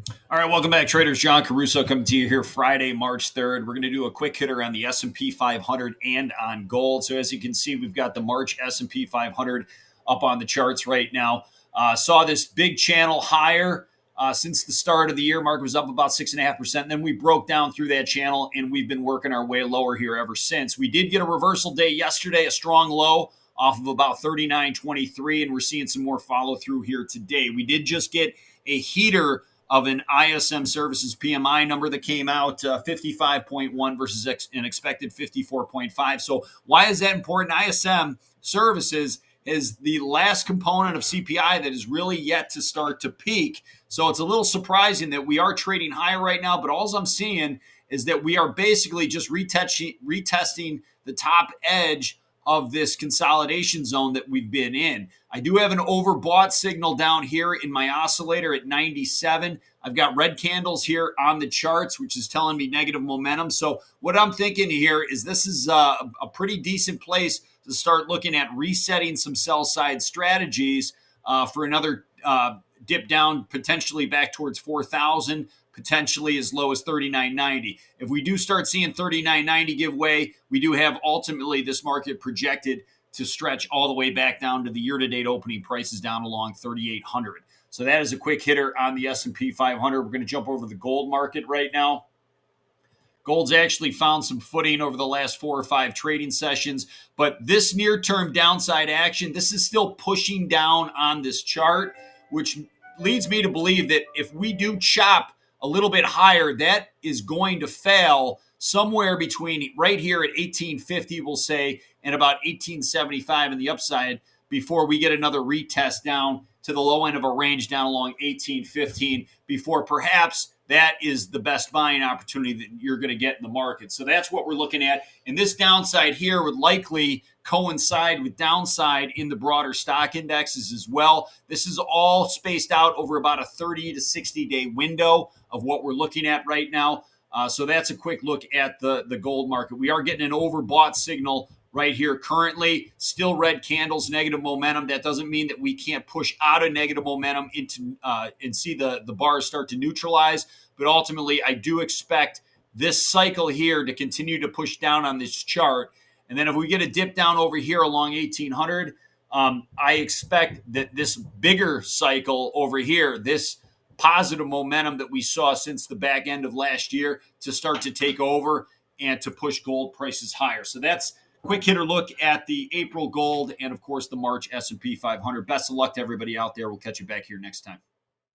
All right, welcome back, traders. John Caruso coming to you here Friday, March 3rd. We're going to do a quick hitter on the S&P 500 and on gold. So as you can see, we've got the March S&P 500 up on the charts right now. Saw this big channel higher since the start of the year. Market was up about 6.5%. Then we broke down through that channel, and we've been working our way lower here ever since. We did get a reversal day yesterday, a strong low off of about 39.23, and we're seeing some more follow through here today. We did just get a heater of an ISM Services PMI number that came out 55.1 versus an expected 54.5. So why is that important? ISM Services is the last component of CPI that is really yet to start to peak. So it's a little surprising that we are trading higher right now, but all I'm seeing is that we are basically just retesting the top edge of this consolidation zone that we've been in. I do have an overbought signal down here in my oscillator at 97. I've got red candles here on the charts, which is telling me negative momentum. So what I'm thinking here is this is a pretty decent place to start looking at resetting some sell side strategies for another dip down, potentially back towards 4,000, potentially as low as 39.90. If we do start seeing 39.90 give way, we do have ultimately this market projected to stretch all the way back down to the year-to-date opening prices down along 3,800. So that is a quick hitter on the S&P 500. We're going to jump over to the gold market right now. Gold's actually found some footing over the last 4 or 5 trading sessions, but this near-term downside action, this is still pushing down on this chart, which leads me to believe that if we do chop a little bit higher, that is going to fail somewhere between right here at 1850, we'll say, and about 1875 in the upside before we get another retest down to the low end of a range down along 1815 before perhaps that is the best buying opportunity that you're going to get in the market. So that's what we're looking at. And this downside here would likely coincide with downside in the broader stock indexes as well. This is all spaced out over about a 30 to 60 day window of what we're looking at right now. So that's a quick look at the gold market. We are getting an overbought signal right here currently. Still red candles, negative momentum. That doesn't mean that we can't push out of negative momentum into and see the bars start to neutralize. But ultimately, I do expect this cycle here to continue to push down on this chart. And then if we get a dip down over here along 1800, I expect that this bigger cycle over here, this positive momentum that we saw since the back end of last year, to start to take over and to push gold prices higher. So that's quick hitter look at the April gold and, of course, the March S&P 500. Best of luck to everybody out there. We'll catch you back here next time.